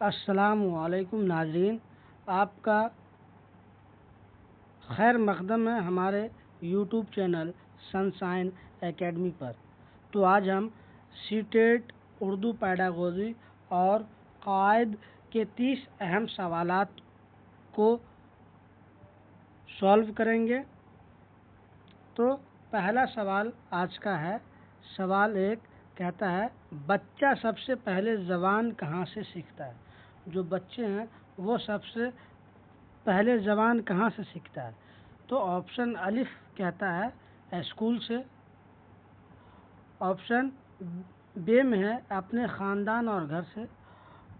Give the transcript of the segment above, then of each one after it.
السلام علیکم ناظرین، آپ کا خیر مقدم ہے ہمارے یوٹیوب چینل سنشائن اکیڈمی پر۔ تو آج ہم سی-ٹیٹ اردو پیڈاگوجی اور قواعد کے 30 اہم سوالات کو سالو کریں گے۔ تو پہلا سوال آج کا ہے۔ سوال 1 کہتا ہے، بچہ سب سے پہلے زبان کہاں سے سیکھتا ہے؟ جو بچے ہیں وہ سب سے پہلے زبان کہاں سے سیکھتا ہے؟ تو آپشن الف کہتا ہے اسکول سے، آپشن بے میں ہے اپنے خاندان اور گھر سے،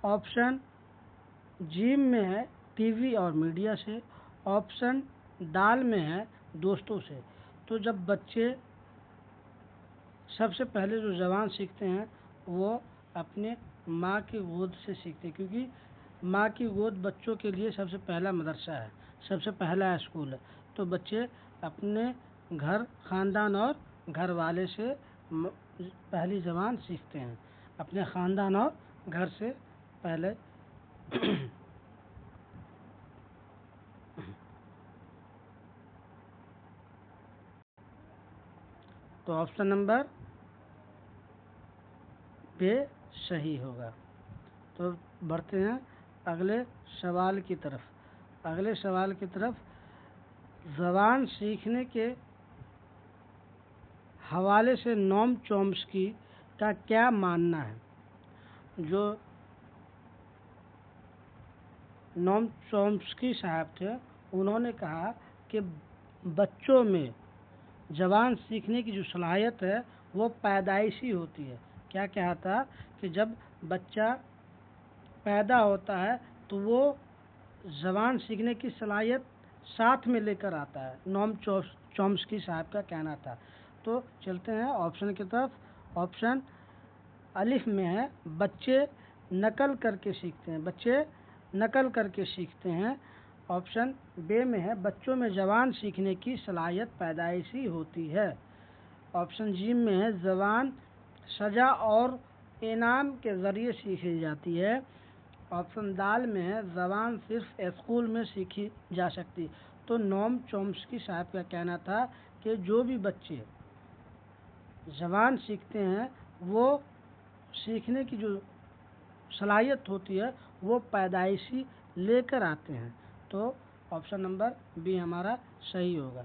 آپشن جیم میں ہے ٹی وی اور میڈیا سے، آپشن دال میں ہے دوستوں سے۔ تو جب بچے سب سے پہلے جو زبان سیکھتے ہیں وہ اپنے ماں کی گود سے سیکھتے ہیں، کیونکہ ماں کی گود بچوں کے لیے سب سے پہلا مدرسہ ہے، سب سے پہلا اسکول ہے۔ تو بچے اپنے گھر، خاندان اور گھر والے سے پہلی زبان سیکھتے ہیں، اپنے خاندان اور گھر سے پہلے۔ تو آپشن نمبر بے صحیح ہوگا۔ تو بڑھتے ہیں اگلے سوال کی طرف۔ زبان سیکھنے کے حوالے سے نوم چومسکی کا کیا ماننا ہے؟ جو نوم چومسکی صاحب تھے انہوں نے کہا کہ بچوں میں زبان سیکھنے کی جو صلاحیت ہے وہ پیدائشی ہوتی ہے۔ کیا کہا تھا کہ جب بچہ پیدا ہوتا ہے تو وہ زبان سیکھنے کی صلاحیت ساتھ میں لے کر آتا ہے، نوم چومسکی صاحب کا کہنا تھا۔ تو چلتے ہیں آپشن کی طرف۔ آپشن الف میں ہے بچے نقل کر کے سیکھتے ہیں، آپشن بے میں ہے بچوں میں زبان سیکھنے کی صلاحیت پیدائشی ہوتی ہے، آپشن جی میں ہے زبان سزا اور انعام کے ذریعے سیکھی جاتی ہے، آپشن دال میں ہے زبان صرف اسکول میں سیکھی جا سکتی۔ تو نوم چومسکی صاحب کا کہنا تھا کہ جو بھی بچے زبان سیکھتے ہیں وہ سیکھنے کی جو صلاحیت ہوتی ہے وہ پیدائشی لے کر آتے ہیں۔ تو آپشن نمبر بی ہمارا صحیح ہوگا۔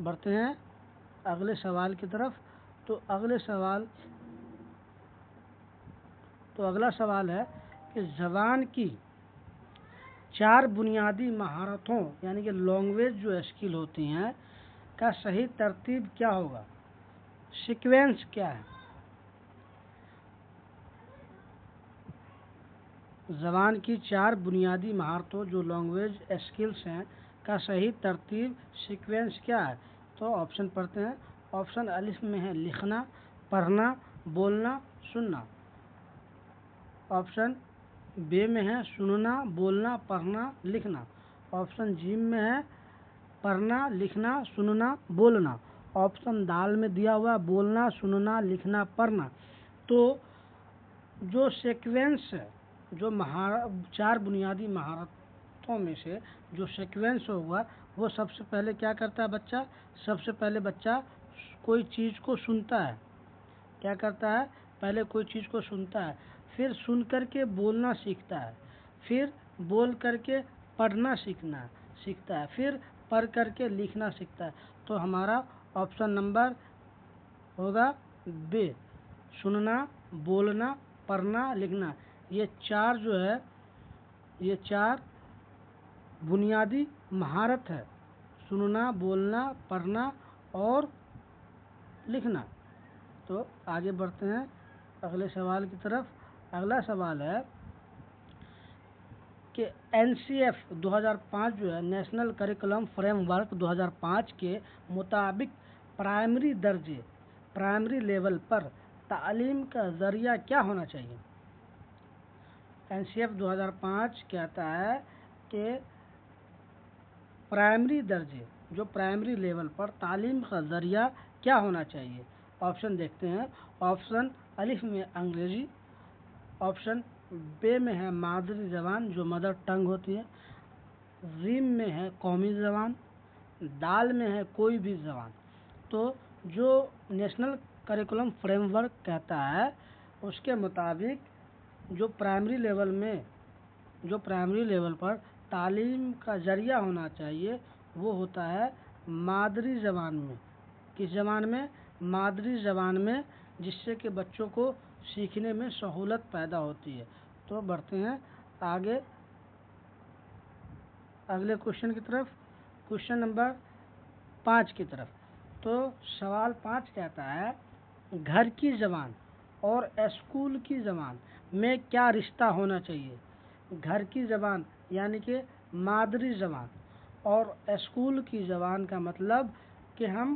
بڑھتے ہیں اگلے سوال کی طرف۔ تو اگلا سوال ہے کہ زبان کی 4 بنیادی مہارتوں یعنی کہ لینگویج جو اسکل ہوتی ہیں کا صحیح ترتیب کیا ہوگا؟ سیکوینس کیا ہے؟ زبان کی 4 بنیادی مہارتوں جو لینگویج اسکلس ہیں کا صحیح ترتیب سیکوینس کیا ہے؟ تو آپشن پڑھتے ہیں۔ آپشن الف میں ہے لکھنا، پڑھنا، بولنا، سننا، آپشن بے میں ہے سننا، بولنا، پڑھنا، لکھنا، آپشن جیم میں ہے پڑھنا، لکھنا، سننا، بولنا، آپشن دال میں دیا ہوا بولنا، سننا، لکھنا، پڑھنا۔ تو جو سیکوینس ہے، جو 4 بنیادی مہارتوں میں سے جو سیکوینس ہوگا وہ سب سے پہلے کیا کرتا ہے بچہ؟ سب سے پہلے بچہ کوئی چیز کو سنتا ہے۔ کیا کرتا ہے؟ پہلے کوئی چیز کو سنتا ہے، پھر سن کر کے بولنا سیکھتا ہے، پھر بول کر کے پڑھنا سیکھتا ہے، پھر پڑھ کر کے لکھنا سیکھتا ہے۔ تو ہمارا آپشن نمبر ہوگا بے، سننا، بولنا، پڑھنا، لکھنا۔ یہ 4 جو ہے یہ 4 بنیادی مہارت ہے، سننا، بولنا، پڑھنا اور لکھنا۔ تو آگے بڑھتے ہیں اگلے سوال کی طرف۔ اگلا سوال ہے کہ NCF 2005 جو ہے نیشنل کریکولم فریم ورک 2005 کے مطابق پرائمری لیول پر تعلیم کا ذریعہ کیا ہونا چاہیے؟ NCF 2005 کہتا ہے کہ پرائمری لیول پر تعلیم کا ذریعہ کیا ہونا چاہیے؟ آپشن دیکھتے ہیں۔ آپشن الف میں انگریزی، آپشن بے میں ہے مادری زبان جو مدر ٹنگ ہوتی ہے، زیم میں ہے قومی زبان، دال میں ہے کوئی بھی زبان۔ تو جو نیشنل کریکولم فریم ورک کہتا ہے اس کے مطابق جو پرائمری لیول پر تعلیم کا ذریعہ ہونا چاہیے وہ ہوتا ہے مادری زبان میں۔ کس زبان میں؟ مادری زبان میں، جس سے کہ بچوں کو سیکھنے میں سہولت پیدا ہوتی ہے۔ تو بڑھتے ہیں آگے اگلے کوشچن کی طرف، کوشچن نمبر 5 کی طرف۔ تو سوال 5 کہتا ہے گھر کی زبان اور اسکول کی زبان میں کیا رشتہ ہونا چاہیے؟ گھر کی زبان یعنی کہ مادری زبان اور اسکول کی زبان کا مطلب کہ ہم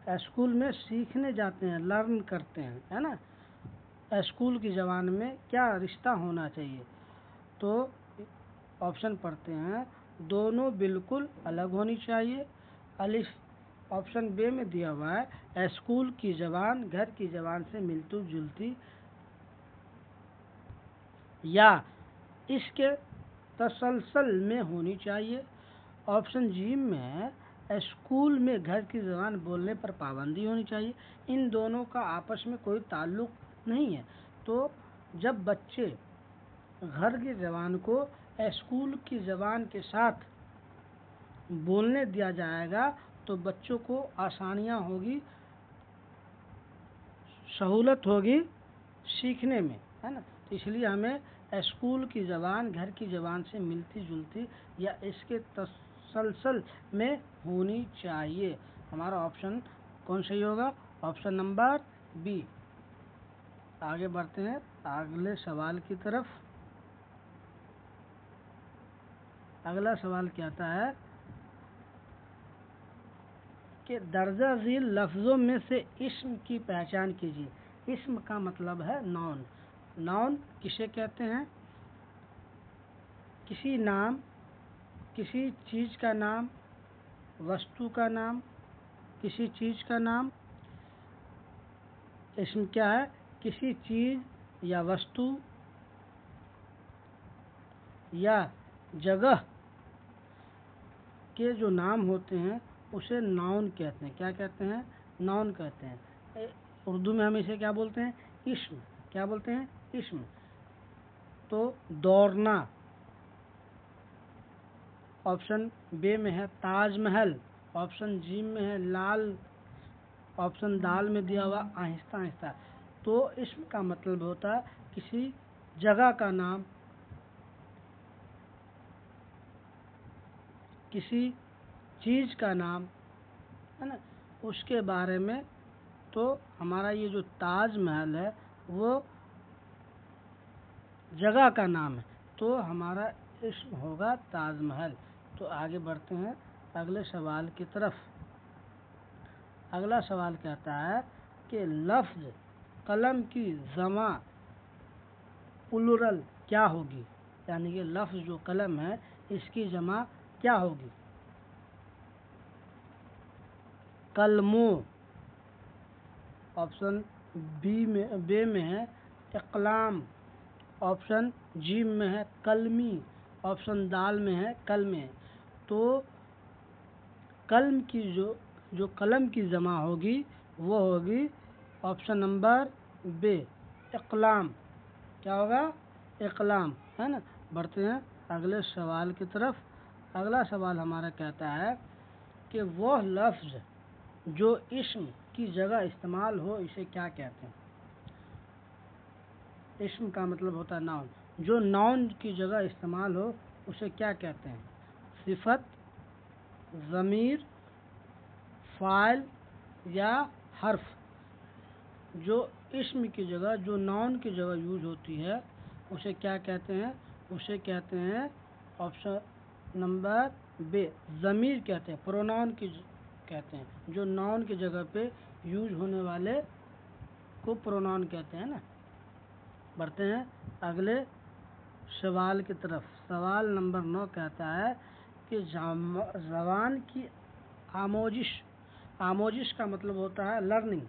اسکول میں سیکھنے جاتے ہیں، لرن کرتے ہیں، ہے نا۔ اسکول کی زبان میں کیا رشتہ ہونا چاہیے؟ تو آپشن پڑھتے ہیں، دونوں بالکل الگ ہونی چاہیے۔ الف آپشن بے میں دیا ہوا ہے اسکول کی زبان گھر کی زبان سے ملتی جلتی یا اس کے تسلسل میں ہونی چاہیے۔ آپشن جی میں اسکول میں گھر کی زبان بولنے پر پابندی ہونی چاہیے۔ ان دونوں کا آپس میں کوئی تعلق نہیں ہے۔ تو جب بچے گھر کی زبان کو اسکول کی زبان کے ساتھ بولنے دیا جائے گا تو بچوں کو آسانیاں ہوگی، سہولت ہوگی سیکھنے میں، ہے نا۔ تو اس لیے ہمیں اسکول کی زبان گھر کی زبان سے ملتی جلتی یا اس کے تسلسل میں ہونی چاہیے۔ ہمارا آپشن کون صحیح ہوگا؟ Option number be. آگے بڑھتے ہیں اگلے سوال کی طرف۔ اگلا سوال کہتا ہے کہ درجہ ذیل لفظوں میں سے اسم کی پہچان کیجیے۔ اسم کا مطلب ہے ناؤن۔ ناؤن کسے کہتے ہیں؟ کسی نام، کسی چیز کا نام، وستو کا نام، کسی چیز کا نام۔ اسم کیا ہے؟ کسی چیز یا وستو یا جگہ کے جو نام ہوتے ہیں اسے ناؤن کہتے ہیں۔ کیا کہتے ہیں؟ ناؤن کہتے ہیں۔ اردو میں ہم اسے کیا بولتے ہیں؟ اسم۔ کیا بولتے ہیں؟ اسم۔ تو دوڑنا آپشن بے میں ہے تاج محل، آپشن جی میں ہے لال، آپشن دال میں دیا ہوا آہستہ آہستہ۔ تو اسم کا مطلب ہوتا ہے کسی جگہ کا نام، کسی چیز کا نام، ہے نا، اس کے بارے میں۔ تو ہمارا یہ جو تاج محل ہے وہ جگہ کا نام ہے، تو ہمارا اسم ہوگا تاج محل۔ تو آگے بڑھتے ہیں اگلے سوال کی طرف۔ اگلا سوال کہتا ہے کہ لفظ قلم کی جمع پلورل کیا ہوگی؟ یعنی کہ لفظ جو قلم ہے اس کی جمع کیا ہوگی؟ قلموں آپشن بے میں ہے اقلام، آپشن جی میں ہے قلمی، آپشن دال میں ہے قلمیں۔ تو قلم کی جو قلم کی جمع ہوگی وہ ہوگی آپشن نمبر بے اقلام۔ کیا ہوگا؟ اقلام، ہے نا۔ بڑھتے ہیں اگلے سوال کی طرف۔ اگلا سوال ہمارا کہتا ہے کہ وہ لفظ جو اسم کی جگہ استعمال ہو اسے کیا کہتے ہیں؟ اسم کا مطلب ہوتا ہے ناؤن۔ جو ناؤن کی جگہ استعمال ہو اسے کیا کہتے ہیں؟ صفت، ضمیر، فاعل یا حرف۔ جو اسم کی جگہ جو ناؤن کی جگہ یوز ہوتی ہے اسے کیا کہتے ہیں؟ اسے کہتے ہیں آپشن نمبر بے ضمیر کہتے ہیں، پروناؤن کی کہتے ہیں۔ جو ناؤن کی جگہ پہ یوز ہونے والے کو پروناؤن کہتے ہیں نا۔ بڑھتے ہیں اگلے سوال کی طرف۔ سوال نمبر 9 کہتا ہے کہ زبان کی آموزش کا مطلب ہوتا ہے لرننگ،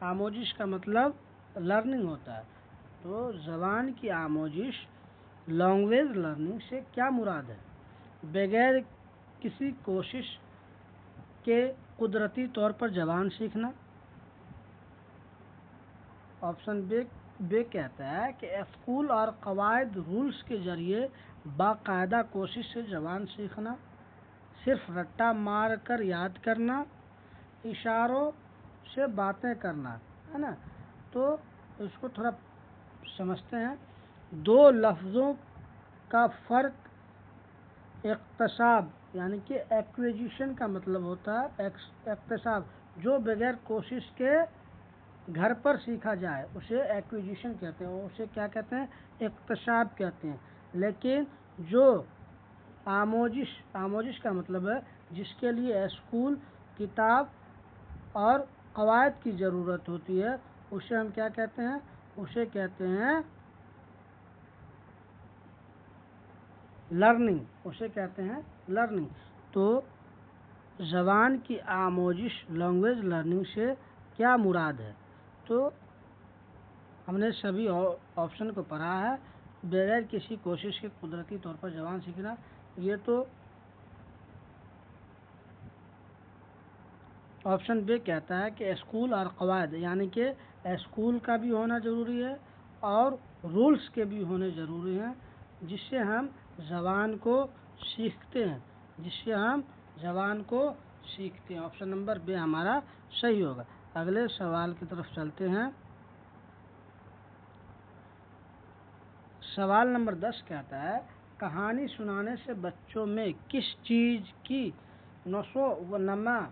आमोजिश का मतलब लर्निंग होता है। तो ज़बान की आमोजिश लैंग्वेज लर्निंग से क्या मुराद है? बगैर किसी कोशिश के कुदरती तौर पर ज़बान सीखना। ऑप्शन बे कहता है कि स्कूल और कवायद रूल्स के ज़रिए बाकायदा कोशिश से ज़बान सीखना, सिर्फ रट्टा मार कर याद करना, इशारों से बातें करना, है ना। तो इसको थोड़ा समझते हैं। दो लफ्ज़ों का फ़र्क इक्तसाब यानी कि एक्विजिशन का मतलब होता है इक्तसाब, जो बगैर कोशिश के घर पर सीखा जाए उसे एक्विजिशन कहते हैं, उसे क्या कहते हैं? इक्तसाब कहते हैं। लेकिन जो आमोजिश का मतलब है जिसके लिए स्कूल, किताब और कवायद की ज़रूरत होती है, उसे हम क्या कहते हैं? उसे कहते हैं लर्निंग, उसे कहते हैं लर्निंग। तो ज़बान की आमोजिश लैंग्वेज लर्निंग से क्या मुराद है? तो हमने सभी ऑप्शन को पढ़ा है। बगैर किसी कोशिश के कुदरती तौर पर ज़बान सीखना, ये तो ऑप्शन बे कहता है कि स्कूल और कवायद, यानी कि स्कूल का भी होना ज़रूरी है और रूल्स के भी होने ज़रूरी हैं, जिससे हम ज़बान को सीखते हैं, ऑप्शन नंबर बे हमारा सही होगा। अगले सवाल की तरफ चलते हैं। सवाल नंबर 10 कहता है, कहानी सुनाने से बच्चों में किस चीज़ की नशोनमा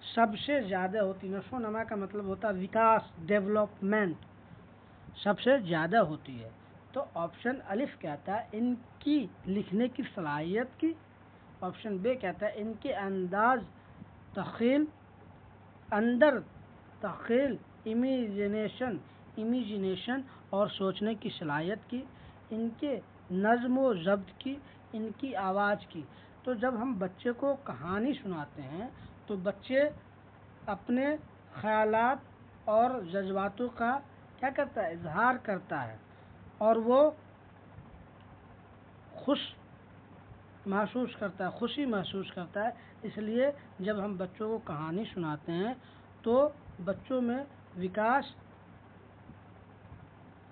सबसे ज़्यादा होती? नशोनमा का मतलब होता है विकास, डेवलपमेंट, सबसे ज़्यादा होती है। तो ऑप्शन अलिफ कहता है इनकी लिखने की सलाहियत की। ऑप्शन बे कहता है इनके अंदर तख़ील, इमेजिनेशन और सोचने की सलाहियत की, इनके नज़्म व ज़ब्त की, इनकी आवाज़ की। तो जब हम बच्चे को कहानी सुनाते हैं तो बच्चे अपने ख़यालात और जज्बातों का क्या करता है? इजहार करता है और वो खुशी महसूस करता है। इसलिए जब हम बच्चों को कहानी सुनाते हैं तो बच्चों में विकास,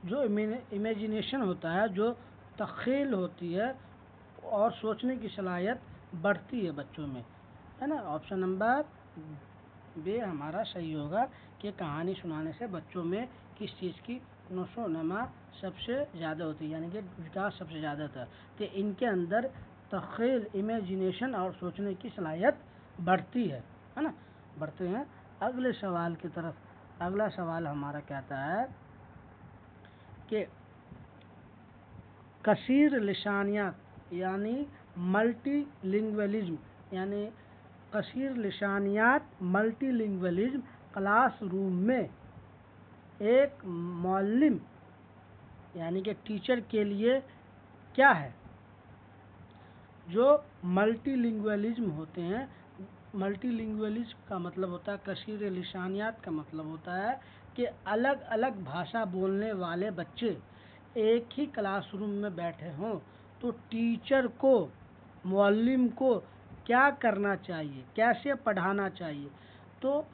जो इमेजिनेशन होता है, जो तख़ील होती है और सोचने की सलाहियत बढ़ती है बच्चों में, है ना। ऑप्शन नंबर बे हमारा सही होगा कि कहानी सुनाने से बच्चों में किस चीज़ की नशोनमा सबसे ज़्यादा होती है, यानी कि विकास सबसे ज़्यादा होता है। तो इनके अंदर तख़ील, इमेजिनेशन और सोचने की सलाहियत बढ़ती है ना। बढ़ते हैं अगले सवाल की तरफ। अगला सवाल हमारा कहता है कि कसीर लिसानियात यानी मल्टीलिंगुअलिज्म, यानी कसीर लिसानियात मल्टीलिंगुअलिज्म क्लास रूम में एक मुअल्लिम यानी कि टीचर के लिए क्या है? जो मल्टीलिंगुअलिज्म होते हैं, मल्टीलिंगुअलिज्म का मतलब होता है, कसीर लिसानियात का मतलब होता है कि अलग अलग भाषा बोलने वाले बच्चे एक ही क्लासरूम में बैठे हों, तो टीचर को, मुअल्लिम को क्या करना चाहिए, कैसे पढ़ाना चाहिए? तो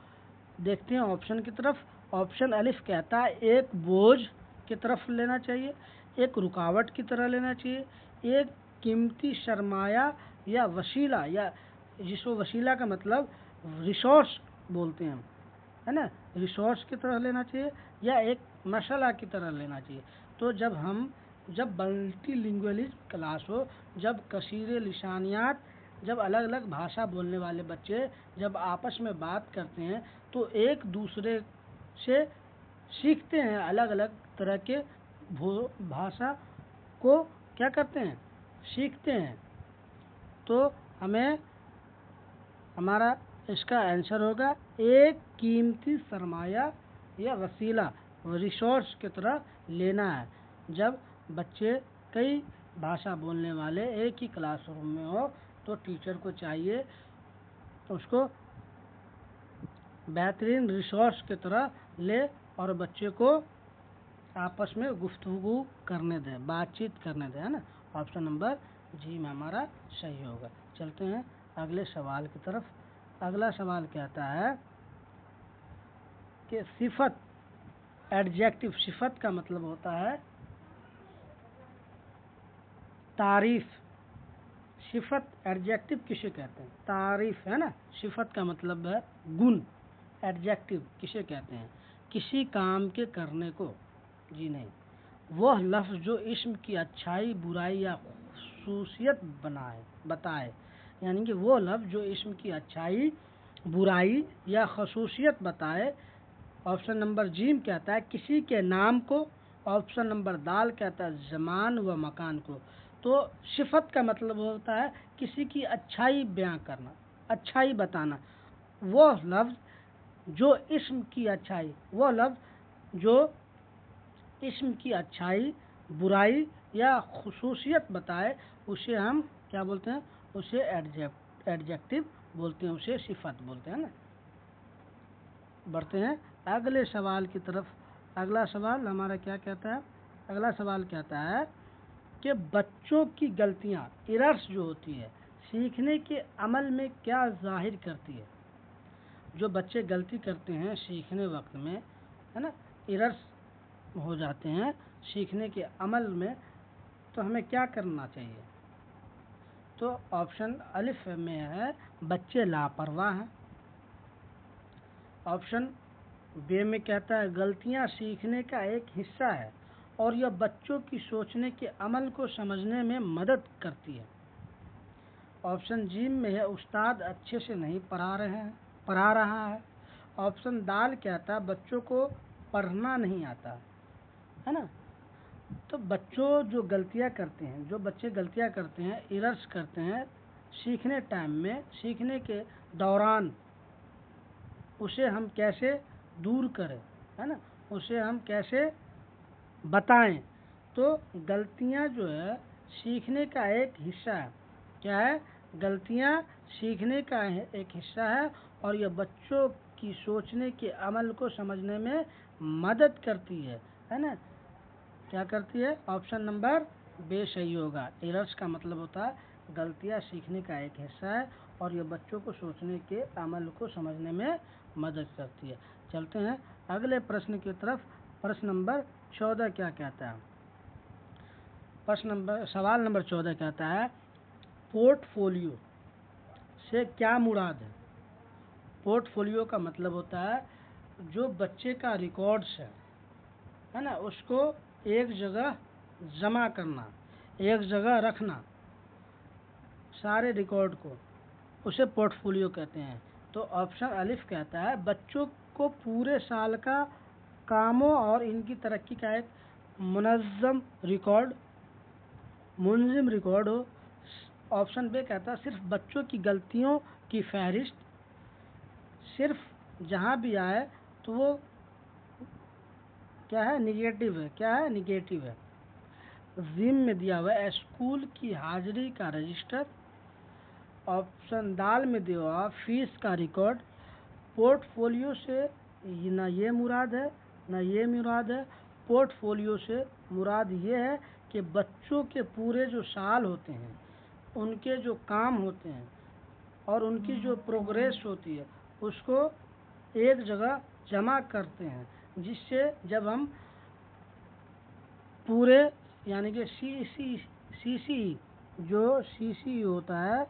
देखते हैं ऑप्शन की तरफ। ऑप्शन अलिफ कहता है एक बोझ की तरफ लेना चाहिए, एक रुकावट की तरह लेना चाहिए, एक कीमती सरमाया या वसीला, या जिसको वसीला का मतलब रिसोर्स बोलते हैं, है ना, रिसोर्स की तरह लेना चाहिए या एक मसला की तरह लेना चाहिए। तो जब मल्टीलिंगुअलिज्म क्लास हो, जब कसीर लिसानियात, जब अलग अलग भाषा बोलने वाले बच्चे जब आपस में बात करते हैं तो एक दूसरे से सीखते हैं, अलग अलग तरह के भाषा को क्या करते हैं? सीखते हैं। तो हमारा इसका आंसर होगा एक कीमती सरमाया या वसीला, रिसोर्स की तरह लेना है। जब बच्चे कई भाषा बोलने वाले एक ही क्लासरूम में हो तो टीचर को चाहिए उसको बेहतरीन रिसोर्स की तरह ले और बच्चे को आपस में गुफ्तगू करने दें, बातचीत करने दें, है ना। ऑप्शन नंबर जी में हमारा सही होगा। चलते हैं अगले सवाल की तरफ। अगला सवाल कहता है कि सिफत, एडजेक्टिव, सिफत का मतलब होता है तारीफ। सिफत, एडजेक्टिव किसे कहते हैं? तारीफ, है ना। सिफत का मतलब है गुण। एडजेक्टिव किसे कहते हैं? किसी काम के करने को। जी नहीं, वह लफ्ज़ जो इस्म की अच्छाई, बुराई या खसूसियत बताए। यानी कि वो लफ्ज़ जो इस्म की अच्छाई, बुराई या खसूसियत बताए। ऑप्शन नंबर जी कहता है किसी के नाम को। ऑप्शन नंबर दाल कहता है ज़मान व मकान को। तो सिफत का मतलब होता है किसी की अच्छाई बयां करना, अच्छाई बताना। वो लफ्ज़ जो इस्म की अच्छाई, वो लफ्ज़ जो इस्म की अच्छाई, बुराई या खुसूसियत बताए, उसे हम क्या बोलते हैं? उसे एडजेक्टिव बोलते हैं, उसे सिफत बोलते हैं ना। बढ़ते हैं अगले सवाल की तरफ। अगला सवाल हमारा क्या कहता है? अगला सवाल कहता है कि बच्चों की गलतियां, एरर्स जो होती है, सीखने के अमल में क्या जाहिर करती है? जो बच्चे गलती करते हैं सीखने वक्त में, है ना, एरर्स हो जाते हैं सीखने के अमल में, तो हमें क्या करना चाहिए? तो ऑप्शन अलिफ में है बच्चे लापरवाह हैं। ऑप्शन बे में कहता है गलतियां सीखने का एक हिस्सा है और यह बच्चों की सोचने के अमल को समझने में मदद करती है। ऑप्शन जी में है उस्ताद अच्छे से नहीं पढ़ा रहा है। ऑप्शन दाल कहता है बच्चों को पढ़ना नहीं आता, है ना। तो बच्चों जो गलतियां करते हैं, जो बच्चे गलतियां करते हैं, एरर्स करते हैं सीखने टाइम में, सीखने के दौरान, उसे हम कैसे दूर करें, है ना, उसे हम कैसे बताएं? तो गलतियां जो है सीखने का एक हिस्सा है। क्या है? गलतियां सीखने का एक हिस्सा है और यह बच्चों की सोचने के अमल को समझने में मदद करती है ना। क्या करती है? ऑप्शन नंबर बे सही होगा। एरर्स का मतलब होता है गलतियां सीखने का एक हिस्सा है और यह बच्चों को सोचने के अमल को समझने में मदद करती है। चलते हैं अगले प्रश्न की तरफ। प्रश्न नंबर 14 क्या कहता है? सवाल नंबर 14 कहता है पोर्टफोलियो से क्या मुराद है? पोर्टफोलियो का मतलब होता है जो बच्चे का रिकॉर्ड्स है ना, उसको एक जगह जमा करना, एक जगह रखना, सारे रिकॉर्ड को, उसे पोर्टफोलियो कहते हैं। तो ऑप्शन अलिफ कहता है बच्चों को पूरे साल का कामों और इनकी तरक्की का एक मुनज़्ज़म रिकॉर्ड हो। ऑप्शन बी कहता है सिर्फ बच्चों की गलतियों की फहरिस्त, सिर्फ जहाँ भी आए तो वो क्या है? निगेटिव है। क्या है? निगेटिव है। जिम में दिया हुआ है स्कूल की हाजिरी का रजिस्टर। ऑप्शन दाल में दिया हुआ फीस का रिकॉर्ड। पोर्टफोलियो से ना ये मुराद है ना ये मुराद है। पोर्टफोलियो से मुराद ये है कि बच्चों के पूरे जो साल होते हैं, उनके जो काम होते हैं और उनकी जो प्रोग्रेस होती है, उसको एक जगह जमा करते हैं, जिससे जब हम पूरे, यानी कि सीसी जो सीसी होता है,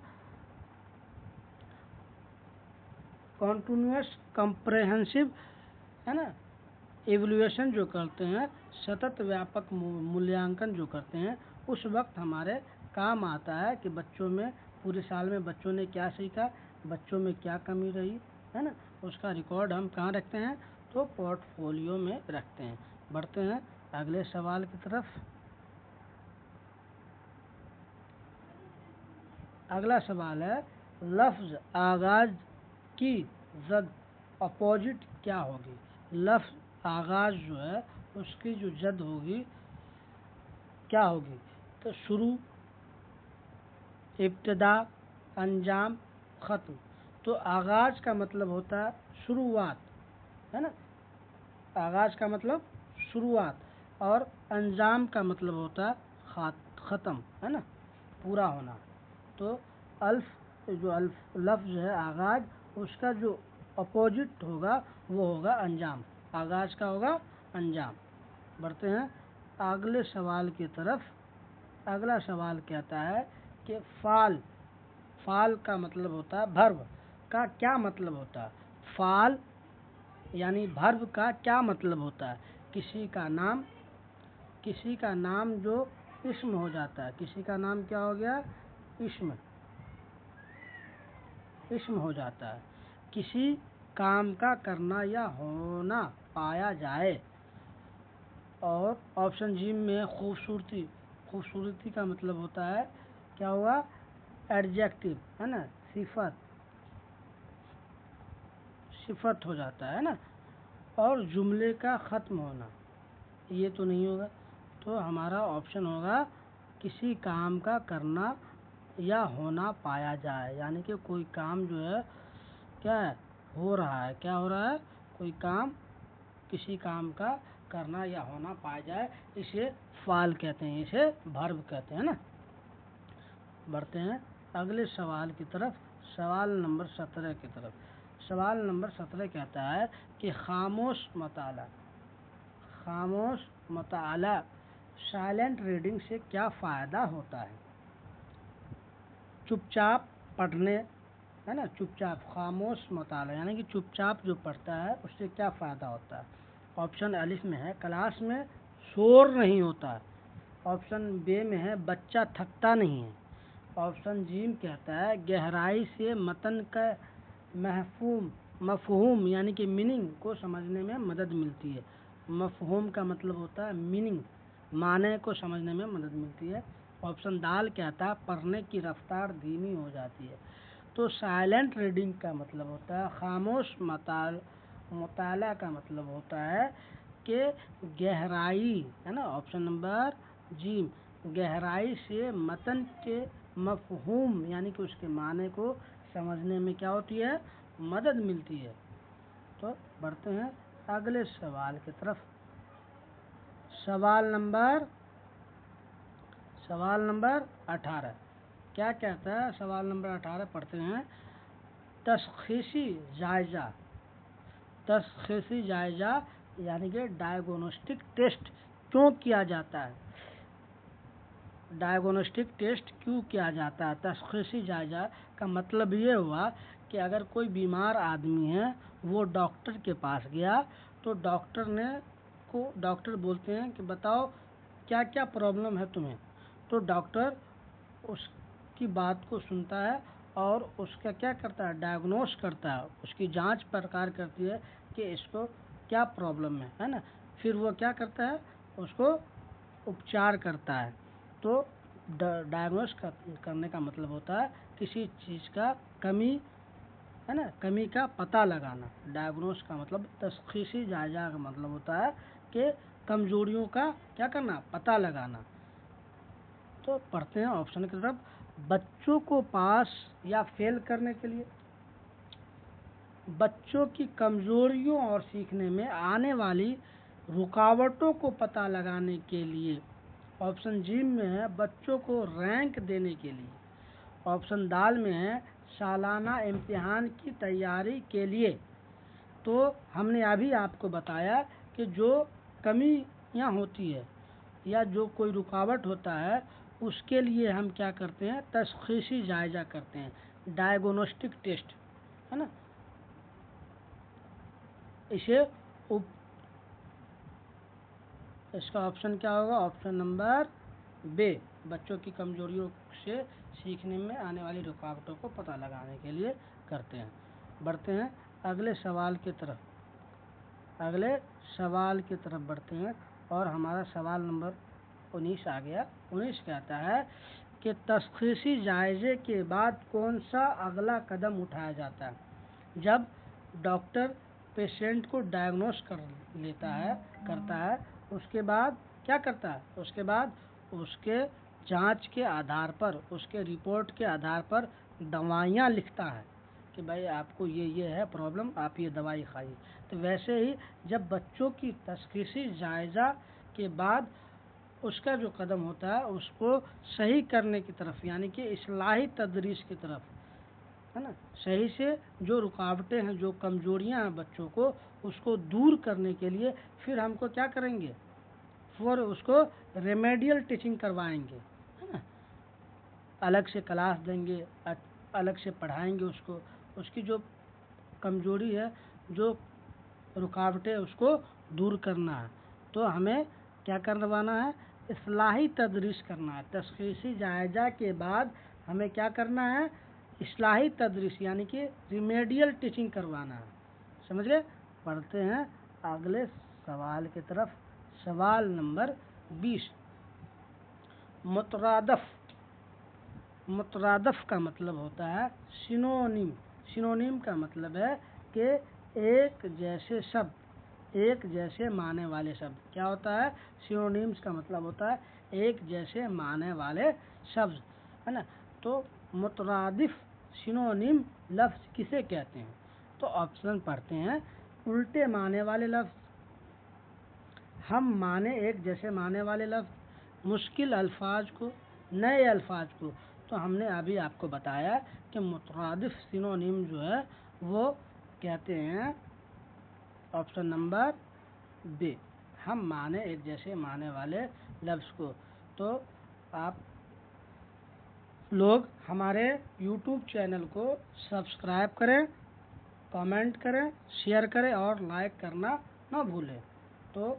कॉन्टिन्यूअस कॉम्प्रहेंसिव, है ना, एवल्यूएशन जो करते हैं, सतत व्यापक मूल्यांकन जो करते हैं, उस वक्त हमारे काम आता है कि बच्चों में, पूरे साल में बच्चों ने क्या सीखा, बच्चों में क्या कमी रही, है ना, उसका रिकॉर्ड हम कहाँ रखते हैं? तो पोर्टफोलियो में रखते हैं। बढ़ते हैं अगले सवाल की तरफ। अगला सवाल है लफ्ज़ आगाज की जद अपोजिट क्या होगी? लफ्ज़ आगाज जो है उसकी जो जद होगी क्या होगी? तो शुरू, इब्तिदा, अंजाम, ख़त्म। तो आगाज का मतलब होता है शुरुआत है ना, आगाज का मतलब शुरुआत, और अंजाम का मतलब होता है ख़त्म, है ना, पूरा होना। तो अल्फ जो अल्फ लफ्ज़ है आगाज, उसका जो अपोजिट होगा वो होगा अंजाम, आगाज का होगा अंजाम। बढ़ते हैं अगले सवाल की तरफ। अगला सवाल कहता है कि फाल का मतलब होता है भर्व का क्या मतलब होता है। फाल यानी भर्व का क्या मतलब होता है। किसी का नाम जो इस्म हो जाता है, किसी का नाम क्या हो गया, इस्म हो जाता है। किसी काम का करना या होना पाया जाए। और ऑप्शन जी में खूबसूरती का मतलब होता है क्या हुआ, एडजेक्टिव, है ना, सिफत हो जाता है ना। और जुमले का ख़त्म होना, ये तो नहीं होगा, तो हमारा ऑप्शन होगा किसी काम का करना या होना पाया जाए, यानी कि कोई काम जो है क्या है, हो रहा है, क्या हो रहा है, कोई काम, किसी काम का करना या होना पाया जाए, इसे फाल कहते हैं, इसे भर्व कहते हैं ना। बढ़ते हैं अगले सवाल की तरफ, सवाल नंबर 17 की तरफ। सवाल नंबर 17 कहता है कि खामोश मताला साइलेंट रीडिंग से क्या फ़ायदा होता है। चुपचाप पढ़ने, है ना, चुपचाप, खामोश मताला यानी कि चुपचाप जो पढ़ता है उससे क्या फ़ायदा होता है। ऑप्शन अलिफ में है क्लास में शोर नहीं होता है। ऑप्शन बे में है बच्चा थकता नहीं है। ऑप्शन जी में कहता है गहराई से मतन का मफहूम यानी कि मीनिंग को समझने में मदद मिलती है। मफहूम का मतलब होता है मीनिंग, माने को समझने में मदद मिलती है। ऑप्शन दाल कहता है पढ़ने की रफ्तार धीमी हो जाती है। तो साइलेंट रीडिंग का मतलब होता है, खामोश मुताला का मतलब होता है कि गहराई, है ना, ऑप्शन नंबर जी, गहराई से मतन के मफहूम यानी कि उसके माने को समझने में क्या होती है, मदद मिलती है। तो बढ़ते हैं अगले सवाल की तरफ। सवाल नंबर 18 क्या कहता है। सवाल नंबर 18 पढ़ते हैं। तशख़ीसी जायज़ा यानी कि डायग्नोस्टिक टेस्ट क्यों किया जाता है। डायग्नोस्टिक टेस्ट क्यों किया जाता है। तशख़ीसी जायज़ा का मतलब ये हुआ कि अगर कोई बीमार आदमी है, वो डॉक्टर के पास गया, तो डॉक्टर बोलते हैं कि बताओ क्या क्या प्रॉब्लम है तुम्हें। तो डॉक्टर उसकी बात को सुनता है और उसका क्या करता है, डायग्नोस करता है, उसकी जांच पड़ताल करती है कि इसको क्या प्रॉब्लम है ना। फिर वो क्या करता है, उसको उपचार करता है। तो डायग्नोस करने का मतलब होता है किसी चीज़ का कमी, है ना, कमी का पता लगाना। डायग्नोस का मतलब, तशख़ीसी जायज़ा का मतलब होता है कि कमजोरियों का क्या करना, पता लगाना। तो पढ़ते हैं ऑप्शन की तरफ। बच्चों को पास या फेल करने के लिए, बच्चों की कमजोरियों और सीखने में आने वाली रुकावटों को पता लगाने के लिए। ऑप्शन जी में है बच्चों को रैंक देने के लिए। ऑप्शन दाल में है सालाना इम्तिहान की तैयारी के लिए। तो हमने अभी आपको बताया कि जो कमियां होती है या जो कोई रुकावट होता है, उसके लिए हम क्या करते हैं, तशख़ीसी जायज़ा करते हैं, डायग्नोस्टिक टेस्ट, है ना। इसका ऑप्शन क्या होगा, ऑप्शन नंबर बे, बच्चों की कमजोरियों से सीखने में आने वाली रुकावटों को पता लगाने के लिए करते हैं। बढ़ते हैं अगले सवाल की तरफ बढ़ते हैं। और हमारा सवाल नंबर 19 आ गया। 19 कहता है कि तशख़ीसी जायज़े के बाद कौन सा अगला कदम उठाया जाता है। जब डॉक्टर पेशेंट को डायग्नोस करता है, उसके बाद क्या करता है, उसके बाद उसके जांच के आधार पर, उसके रिपोर्ट के आधार पर दवाइयाँ लिखता है। کہ بھائی آپ کو یہ ہے پرابلم، آپ یہ دوائی کھائیے۔ تو ویسے ہی جب بچوں کی تشخیصی جائزہ کے بعد اس کا جو قدم ہوتا ہے اس کو صحیح کرنے کی طرف، یعنی کہ اصلاحی تدریس کی طرف، ہے نا، صحیح سے جو رکاوٹیں ہیں، جو کمزوریاں ہیں بچوں کو، اس کو دور کرنے کے لیے پھر ہم کو کیا کریں گے، اور اس کو ریمیڈیل ٹیچنگ کروائیں گے، ہے نا، الگ سے کلاس دیں گے، الگ سے پڑھائیں گے اس کو، اس کی جو کمزوری ہے، جو رکاوٹیں، اس کو دور کرنا ہے۔ تو ہمیں کیا کروانا ہے، اصلاحی تدریس کرنا ہے۔ تشخیصی جائزہ کے بعد ہمیں کیا کرنا ہے، اصلاحی تدریس یعنی کہ ریمیڈیل ٹیچنگ کروانا ہے۔ سمجھ گئے؟ پڑھتے ہیں اگلے سوال کی طرف۔ سوال نمبر 20، مترادف۔ مترادف کا مطلب ہوتا ہے سینونیم۔ سینونیم کا مطلب ہے کہ ایک جیسے شبد، ایک جیسے معنی والے شبد۔ کیا ہوتا ہے؟ سینونیمز کا مطلب ہوتا ہے ایک جیسے معنی والے شبد، ہے نا۔ تو مترادف سینونیم لفظ کسے کہتے ہیں؟ تو آپشن پڑھتے ہیں، الٹے معنی والے لفظ، ہم معنی ایک جیسے معنی والے لفظ، مشکل الفاظ کو، نئے الفاظ کو۔ تو ہم نے ابھی آپ کو بتایا کہ مترادف سینونیم جو ہے وہ کہتے ہیں آپشن نمبر بی، ہم معنی ایک جیسے معنی والے لفظ کو۔ تو آپ لوگ ہمارے یوٹیوب چینل کو سبسکرائب کریں، کامنٹ کریں، شیئر کریں اور لائک کرنا نہ بھولیں۔ تو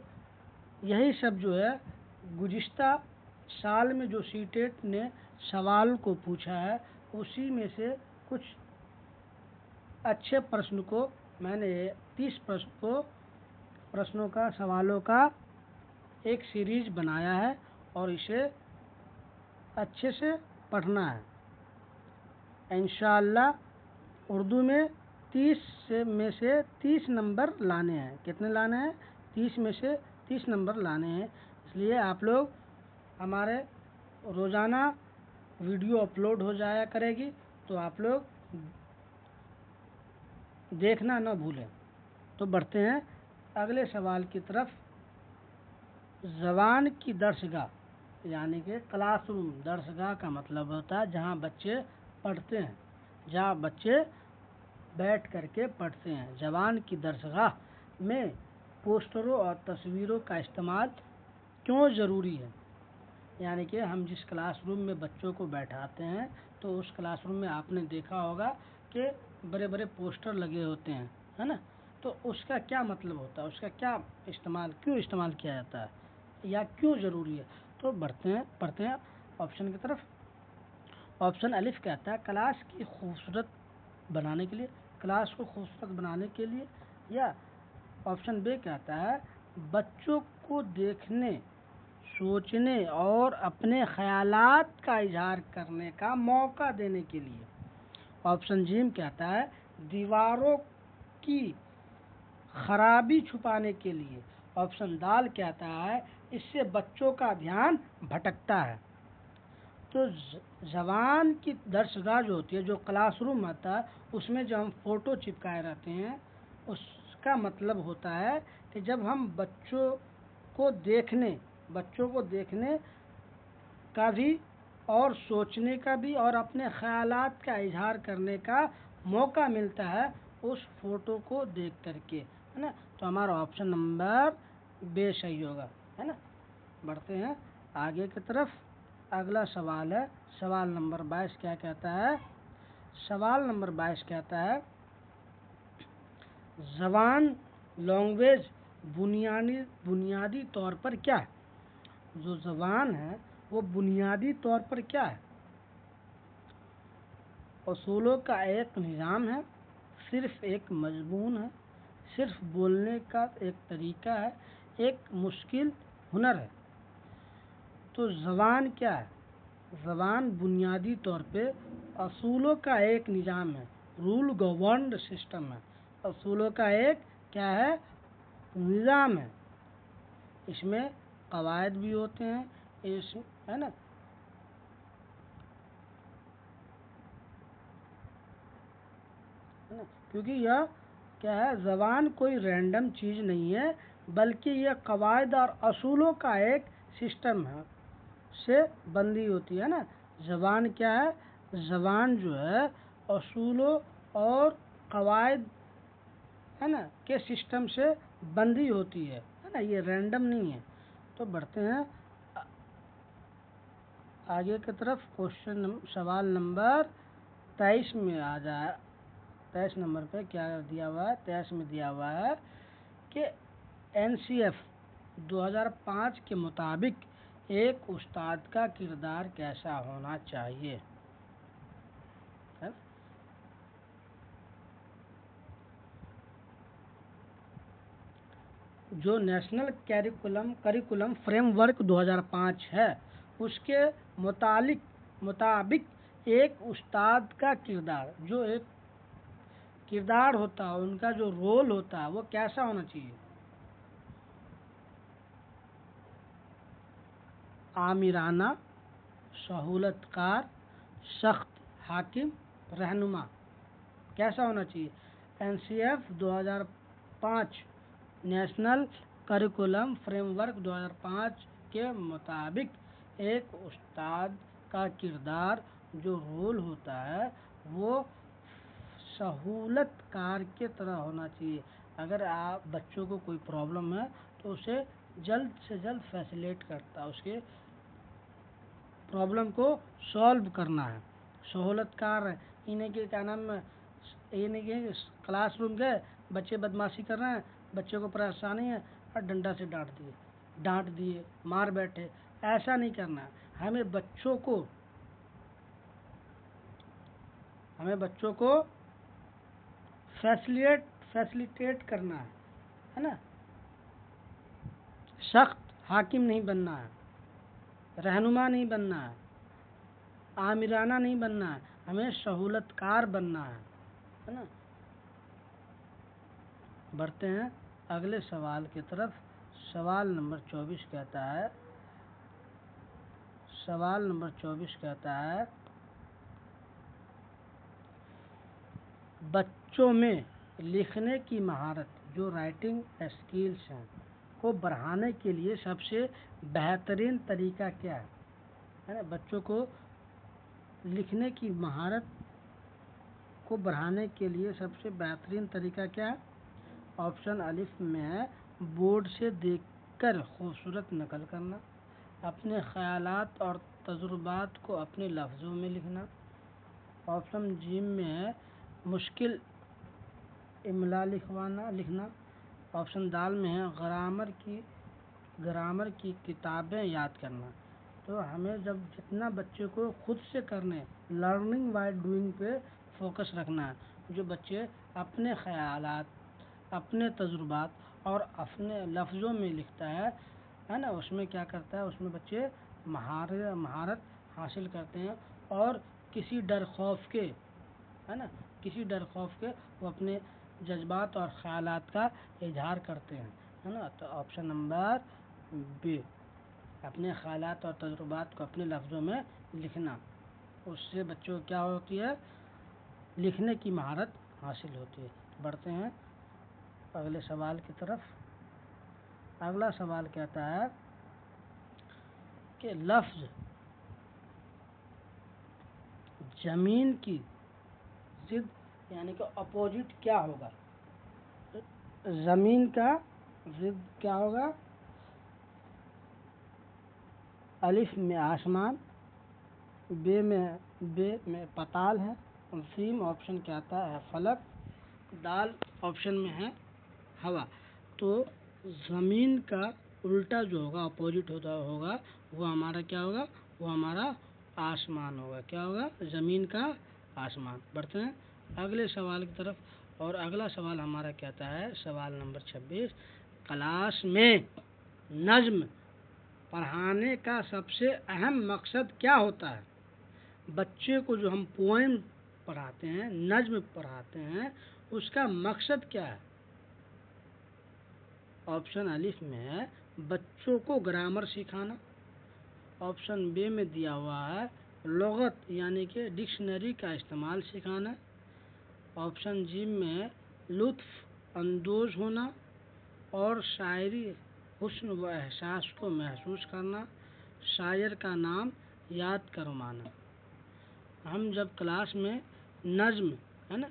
یہی سب جو ہے گزشتہ سال میں جو سی ٹیٹ نے سوال کو پوچھا ہے، اسی میں سے کچھ اچھے پرشن کو میں نے 30 پرشنوں کا، سوالوں کا ایک سیریز بنایا ہے، اور اسے اچھے سے پڑھنا ہے۔ انشاءاللہ اردو میں 30 میں سے 30 نمبر لانے ہیں۔ کتنے لانے ہیں؟ 30 میں سے 30 نمبر لانے ہیں۔ اس لیے آپ لوگ ہمارے روزانہ ویڈیو اپلوڈ ہو جایا کرے گی، تو آپ لوگ دیکھنا نہ بھولیں۔ تو بڑھتے ہیں اگلے سوال کی طرف۔ زبان کی درسگاہ یعنی کہ کلاس روم۔ درسگاہ کا مطلب ہوتا ہے جہاں بچے پڑھتے ہیں، جہاں بچے بیٹھ کر کے پڑھتے ہیں۔ زبان کی درسگاہ میں پوسٹروں اور تصویروں کا استعمال کیوں ضروری ہے؟ یعنی کہ ہم جس کلاس روم میں بچوں کو بیٹھاتے ہیں، تو اس کلاس روم میں آپ نے دیکھا ہوگا کہ بڑے بڑے پوسٹر لگے ہوتے ہیں، ہے نا۔ تو اس کا کیا مطلب ہوتا ہے، اس کا کیا کیوں استعمال کیا جاتا ہے، یا کیوں ضروری ہے؟ تو پڑھتے ہیں آپشن کی طرف۔ آپشن الف کہتا ہے کلاس کی خوبصورت بنانے کے لیے، کلاس کو خوبصورت بنانے کے لیے، یا آپشن بی کہتا ہے بچوں کو دیکھنے، سوچنے اور اپنے خیالات کا اظہار کرنے کا موقع دینے کے لیے۔ آپشن جیم کہتا ہے دیواروں کی خرابی چھپانے کے لیے۔ آپشن دال کہتا ہے اس سے بچوں کا دھیان بھٹکتا ہے۔ تو زبان کی درسگاہ جو ہوتی ہے، جو کلاس روم آتا ہے، اس میں جو ہم فوٹو چپکائے رہتے ہیں، اس کا مطلب ہوتا ہے کہ جب ہم بچوں کو دیکھنے کا بھی، اور سوچنے کا بھی، اور اپنے خیالات کا اظہار کرنے کا موقع ملتا ہے اس فوٹو کو دیکھ کر کے، ہے نا۔ تو ہمارا آپشن نمبر بے صحیح ہوگا، ہے نا۔ بڑھتے ہیں آگے کی طرف۔ اگلا سوال ہے سوال نمبر 22۔ کیا کہتا ہے؟ سوال نمبر 22 کہتا ہے زبان لینگویج بنیادی طور پر کیا ہے؟ جو زبان ہے وہ بنیادی طور پر کیا ہے؟ اصولوں کا ایک نظام ہے، صرف ایک مضمون ہے، صرف بولنے کا ایک طریقہ ہے، ایک مشکل ہنر ہے۔ تو زبان کیا ہے؟ زبان بنیادی طور پہ اصولوں کا ایک نظام ہے، رول گورنڈ سسٹم ہے۔ اصولوں کا ایک کیا ہے؟ نظام ہے۔ اس میں قواعد بھی ہوتے ہیں، ہے نا۔ کیونکہ یہ کیا ہے، زبان کوئی رینڈم چیز نہیں ہے، بلکہ یہ قواعد اور اصولوں کا ایک سسٹم ہے سے بندی ہوتی ہے نا۔ زبان کیا ہے؟ زبان جو ہے اصولوں اور قواعد ہے نا کے سسٹم سے بندی ہوتی ہے نا، یہ رینڈم نہیں ہے۔ تو بڑھتے ہیں آگے کی طرف۔ سوال نمبر 23 میں آ جائے، 23 نمبر پہ کیا دیا ہوا ہے؟ 23 میں دیا ہوا ہے کہ NCF 2005 کے مطابق ایک استاد کا کردار کیسا ہونا چاہیے؟ جو نیشنل کریکولم فریم ورک 2005 ہے، اس کے مطابق ایک استاد کا کردار، جو ایک کردار ہوتا ہے، ان کا جو رول ہوتا ہے، وہ کیسا ہونا چاہیے؟ آمرانہ، سہولت کار، سخت، حاکم، رہنما۔ کیسا ہونا چاہیے؟ NCF 2005 national curriculum frame work 2005 کے مطابق ایک استاد کا کردار، جو رول ہوتا ہے، وہ سہولت کار کی طرح ہونا چاہیے۔ اگر آپ بچوں کو کوئی پرابلم ہے تو اسے جلد سے جلد فیسیلیٹ کرتا ہے، اس کے پرابلم کو سولو کرنا ہے۔ سہولت کار ہے، انہیں کہ کیا نام ہے، یہ نہیں کہ کلاس روم گئے، بچے بدماشی کر رہے ہیں، بچے کو پریشانی ہے اور ڈنڈا سے ڈانٹ دیے، مار بیٹھے، ایسا نہیں کرنا ہے۔ ہمیں بچوں کو فیسیلیٹیٹ کرنا ہے نا۔ سخت حاکم نہیں بننا ہے، رہنما نہیں بننا ہے، آمرانہ نہیں بننا ہے، ہمیں سہولت کار بننا ہے نا۔ بڑھتے ہیں اگلے سوال کی طرف۔ سوال نمبر 24 کہتا ہے بچوں میں لکھنے کی مہارت، جو رائٹنگ اسکلز ہیں، کو بڑھانے کے لیے سب سے بہترین طریقہ کیا ہے؟ بچوں کو لکھنے کی مہارت کو بڑھانے کے لیے سب سے بہترین طریقہ کیا ہے؟ آپشن الف میں ہے بورڈ سے دیکھ کر خوبصورت نقل کرنا، اپنے خیالات اور تجربات کو اپنے لفظوں میں لکھنا۔ آپشن جی میں ہے مشکل املا لکھنا۔ آپشن دال میں ہے گرامر کی کتابیں یاد کرنا۔ تو ہمیں جتنا بچے کو خود سے کرنے، لرننگ بائی ڈوئنگ پہ فوکس رکھنا ہے۔ جو بچے اپنے خیالات، اپنے تجربات اور اپنے لفظوں میں لکھتا ہے نا، اس میں کیا کرتا ہے، اس میں بچے مہارت حاصل کرتے ہیں، اور کسی ڈر خوف کے وہ اپنے جذبات اور خیالات کا اظہار کرتے ہیں، ہے نا۔ تو آپشن نمبر بی، اپنے خیالات اور تجربات کو اپنے لفظوں میں لکھنا، اس سے بچوں کو کیا ہوتی ہے؟ لکھنے کی مہارت حاصل ہوتی ہے۔ بڑھتے ہیں اگلے سوال کی طرف۔ اگلا سوال کہتا ہے کہ لفظ زمین کی ضد یعنی کہ اپوزٹ کیا ہوگا؟ زمین کا ضد کیا ہوگا؟ الف میں آسمان، بے میں پتال ہے، سیم آپشن کیا آتا ہے؟ فلک، دال آپشن میں ہے ہوا۔ تو زمین کا الٹا جو ہوگا، اپوزٹ ہوگا، وہ ہمارا کیا ہوگا؟ وہ ہمارا آسمان ہوگا۔ کیا ہوگا؟ زمین کا آسمان۔ بڑھتے ہیں اگلے سوال کی طرف، اور اگلا سوال ہمارا کہتا ہے سوال نمبر 26، کلاس میں نظم پڑھانے کا سب سے اہم مقصد کیا ہوتا ہے؟ بچے کو جو ہم پوئم پڑھاتے ہیں، نظم پڑھاتے ہیں، اس کا مقصد کیا ہے؟ آپشن الف میں ہے بچوں کو گرامر سکھانا۔ آپشن بے میں دیا ہوا ہے لغت یعنی کہ ڈکشنری کا استعمال سکھانا۔ ऑप्शन जी में है लुत्फ अंदोज होना और शायरी हुस्न व एहसास को महसूस करना, शायर का नाम याद करवाना। हम जब क्लास में नज्म है ना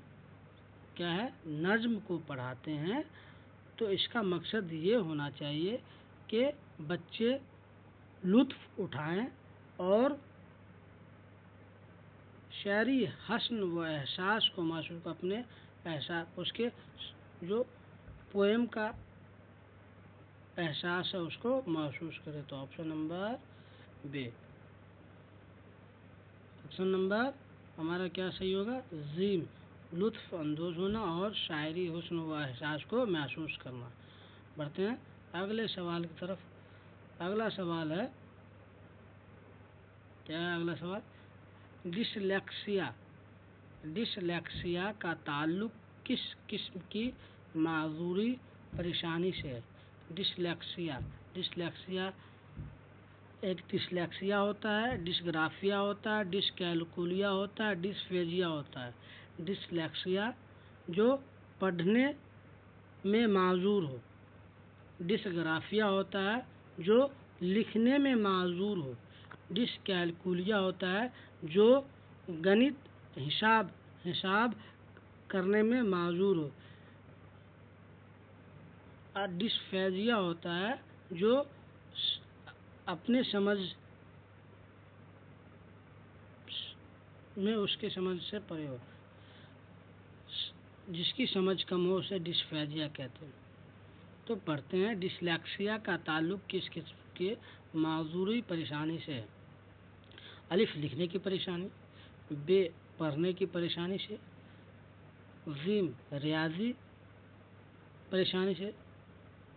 क्या है नज्म को पढ़ाते हैं तो इसका मकसद ये होना चाहिए कि बच्चे लुत्फ उठाएं और शायरी हस्न व एहसास को महसूस अपने एहसास उसके जो पोएम का एहसास है उसको महसूस करें। तो option number B, option number हमारा क्या सही होगा? जीम, लुत्फ अंदोज होना और शायरी हुस्न व एहसास को महसूस करना। बढ़ते हैं अगले सवाल की तरफ। अगला सवाल है क्या है? अगला सवाल डिसलेक्सिया। डिसलेक्सिया का ताल्लुक किस किस्म की माजूरी परेशानी से है? डिसलेक्सिया एक डिसलेक्सिया होता है, डिसग्राफिया होता है, डिसकैलकुलिया होता है, डिसफेजिया होता है। डिसलेक्सिया जो पढ़ने में माजूर हो, डिसग्राफिया होता है जो लिखने में माजूर हो, डिसकैलकुलिया होता है जो गणित हिसाब करने में माजूर हो, और डिसफेजिया होता है जो अपने समझ में उसके समझ से परे हो, जिसकी समझ कम हो उसे डिसफेजिया कहते हैं। तो पढ़ते हैं डिसलेक्सिया का ताल्लुक किस किस्म के माजूरी परेशानी से है? अलिफ लिखने की परेशानी, बे पढ़ने की परेशानी से, जीम रियाजी परेशानी से,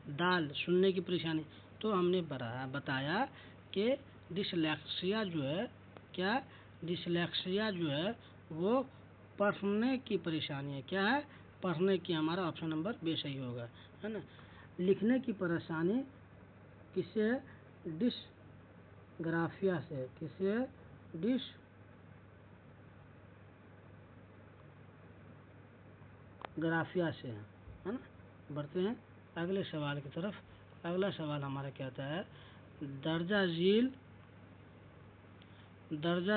दाल सुनने की परेशानी। तो हमने बताया कि डिसलेक्सिया जो है क्या? डिसलेक्सिया जो है वो पढ़ने की परेशानी है। क्या है? पढ़ने की। हमारा ऑप्शन नंबर बी सही होगा, है ना। लिखने की परेशानी किसे? डिसग्राफिया से। किसे? डिसग्राफिया से, है ना। बढ़ते हैं अगले सवाल की तरफ। अगला सवाल हमारा क्या आता है? दर्जा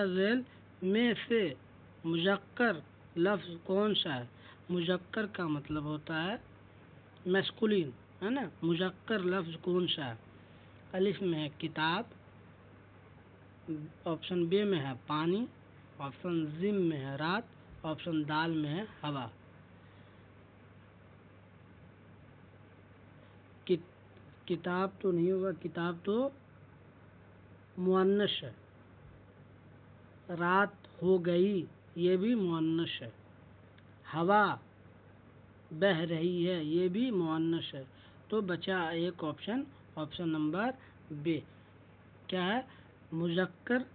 झेल में से मुज़क्कर लफ्ज़ कौन सा है? मुज़क्कर का मतलब होता है मैस्कुलिन, है ना। मुज़क्कर लफ्ज़ कौन सा है? अलिफ में है किताब, ऑप्शन बी में है पानी, ऑप्शन जिम में है रात, ऑप्शन दाल में है हवा। किताब तो नहीं होगा, किताब तो मुअन्नस है। रात हो गई ये भी मुअन्नस है। हवा बह रही है ये भी मुअन्नस है। तो बचा एक ऑप्शन, ऑप्शन नंबर बी। क्या है? मुज़क्कर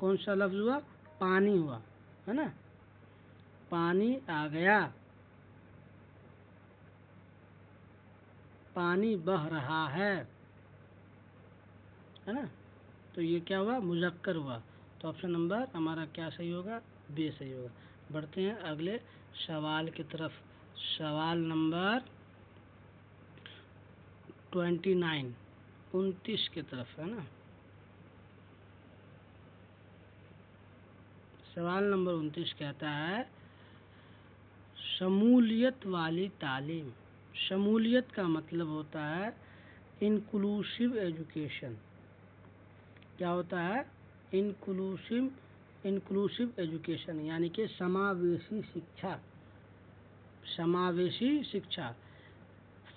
कौन सा लफ्ज़ हुआ? पानी हुआ, है ना। पानी आ गया, पानी बह रहा है ना। तो ये क्या हुआ? मुज़क्कर हुआ। तो ऑप्शन नंबर हमारा क्या सही होगा? बी सही होगा। बढ़ते हैं अगले सवाल की तरफ। सवाल नंबर 29 की तरफ, है ना। सवाल नंबर 29 कहता है शमूलियत वाली तालीम। शमूलियत का मतलब होता है इंक्लूसिव एजुकेशन। क्या होता है? इंक्लूसिव एजुकेशन यानी कि समावेशी शिक्षा। समावेशी शिक्षा,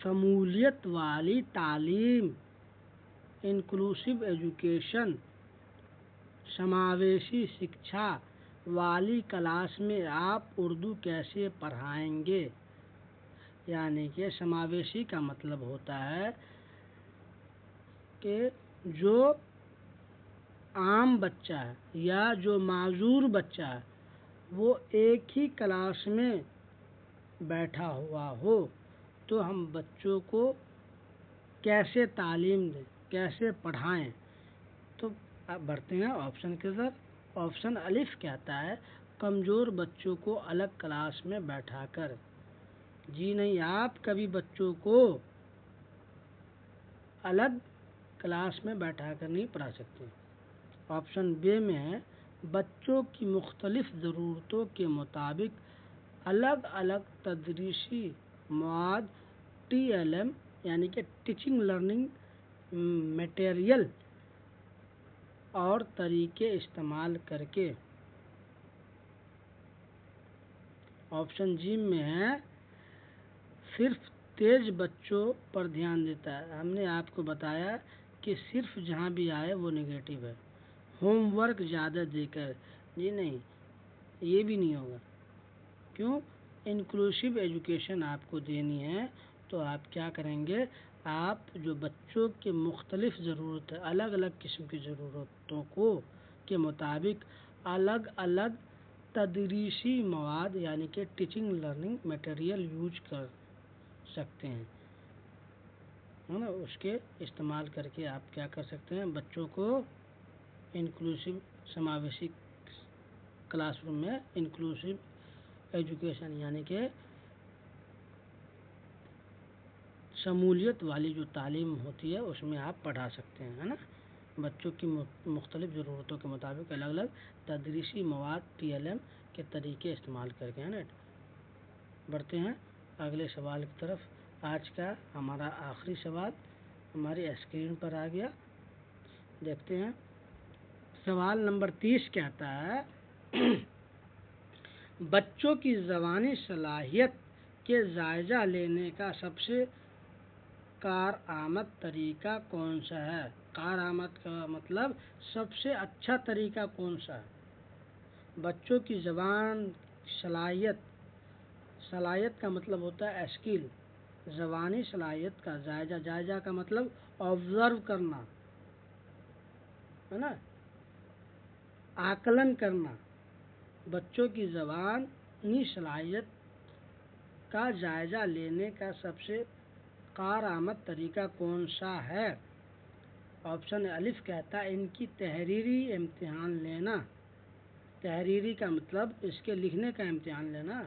शमूलियत वाली तालीम, इंक्लूसिव एजुकेशन, समावेशी शिक्षा वाली क्लास में आप उर्दू कैसे पढ़ाएंगे? यानी कि समावेशी का मतलब होता है कि जो आम बच्चा है या जो माजूर बच्चा है वो एक ही क्लास में बैठा हुआ हो, तो हम बच्चों को कैसे तालीम दें, कैसे पढ़ाएं? तो अब बढ़ते हैं ऑप्शन के तरफ। ऑप्शन अलिफ कहता है कमज़ोर बच्चों को अलग क्लास में बैठा कर। जी नहीं, आप कभी बच्चों को अलग क्लास में बैठा कर नहीं पढ़ा सकते। ऑप्शन बी में है बच्चों की मुख्तलिफ ज़रूरतों के मुताबिक अलग अलग तदरीसी मवाद TLM यानी कि टीचिंग लर्निंग मटेरियल और तरीके इस्तेमाल करके। ऑप्शन जी में है सिर्फ तेज बच्चों पर ध्यान देता है। हमने आपको बताया कि सिर्फ जहाँ भी आए वो नेगेटिव है। होमवर्क ज़्यादा देकर, जी नहीं, ये भी नहीं होगा। क्यों? इंक्लूसिव एजुकेशन आपको देनी है तो आप क्या करेंगे, आप जो बच्चों के मुख्तलिफ ज़रूरत है, अलग अलग किस्म की ज़रूरतों को के मुताबिक अलग अलग तदरीसी मवाद यानी कि टीचिंग लर्निंग मटेरियल यूज कर सकते हैं, है ना। उसके इस्तेमाल करके आप क्या कर सकते हैं, बच्चों को इंक्लूसिव समावेशी क्लासरूम में इंक्लूसिव एजुकेशन यानी कि शमूलियत वाली जो तालीम होती है उसमें आप पढ़ा सकते हैं, है ना। बच्चों की मुख्तलिफ ज़रूरतों के मुताबिक अलग अलग तदरीसी मवाद TLM के तरीके इस्तेमाल करके, है ना। बढ़ते हैं अगले सवाल की तरफ। आज का हमारा आखिरी सवाल हमारी स्क्रीन पर आ गया, देखते हैं। सवाल नंबर 30 कहता है बच्चों की ज़बानी सलाहियत के जायज़ा लेने का सबसे कारआमद तरीका कौन सा है। कारआमद का मतलब सबसे अच्छा तरीका कौन सा है। बच्चों की ज़बान सलाहियत, सलाहियत का मतलब होता है स्किल, ज़बानी सलाहियत का जायज़ा, जायज़ा का मतलब ऑब्ज़र्व करना, है ना, आकलन करना। बच्चों की ज़बानी सलाहियत का जायज़ा लेने का सबसे कारआमद तरीका कौन सा है। ऑप्शन अलिफ कहता है इनकी तहरीरी इम्तिहान लेना। तहरीरी का मतलब इसके लिखने का इम्तिहान लेना।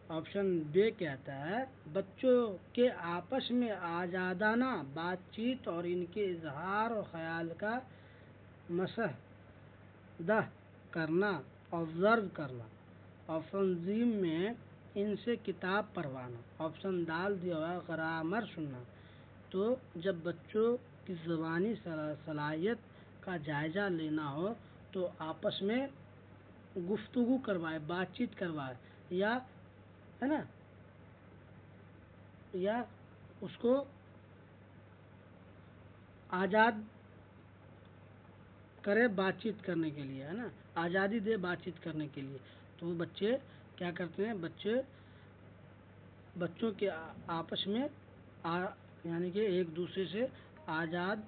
ऑप्शन बी कहता है बच्चों के आपस में आज़ादाना बातचीत और इनके इजहार और ख्याल का मशआहदा करना, ऑब्ज़र्व करना। ऑप्शन जी में इनसे किताब पढ़वाना। ऑप्शन दाल दिया हुआ ग्रामर सुनना। तो जब बच्चों की ज़बानी सलाहियत का जायज़ा लेना हो तो आपस में गुफ्तगू करवाए, बातचीत करवाए, या, है ना, या उसको आज़ाद करे बातचीत करने के लिए, है ना, आज़ादी दे बातचीत करने के लिए। तो बच्चे क्या करते हैं, बच्चों के आपस में यानी कि एक दूसरे से आज़ाद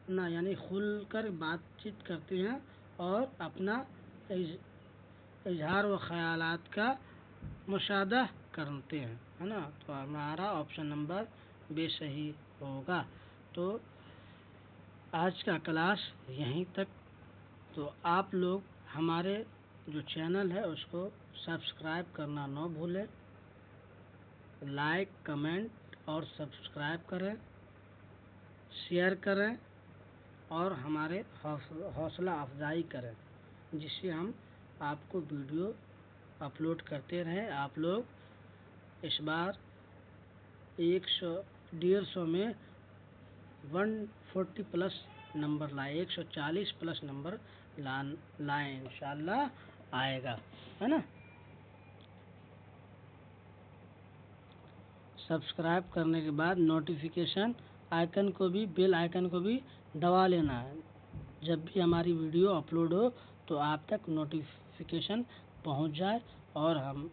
ना यानी खुलकर बातचीत करते हैं और अपना इजहार व ख्यालात का मुशाहदा करते हैं, है ना। तो हमारा ऑप्शन नंबर बी सही होगा। तो आज का क्लास यहीं तक। तो आप लोग हमारे जो चैनल है उसको सब्सक्राइब करना ना भूलें। लाइक, कमेंट और सब्सक्राइब करें, शेयर करें और हमारे हौसला अफजाई करें, जिससे हम आपको वीडियो अपलोड करते रहें। आप लोग इस बार 150 में 140 प्लस नंबर लाए, 140 प्लस नंबर लाएँ, इंशाल्लाह आएगा, है ना। सब्सक्राइब करने के बाद नोटिफिकेशन आइकन को भी, बेल आइकन को भी दबा लेना है। जब भी हमारी वीडियो अपलोड हो तो आप तक नोटिफिकेशन पहुंच जाए और हम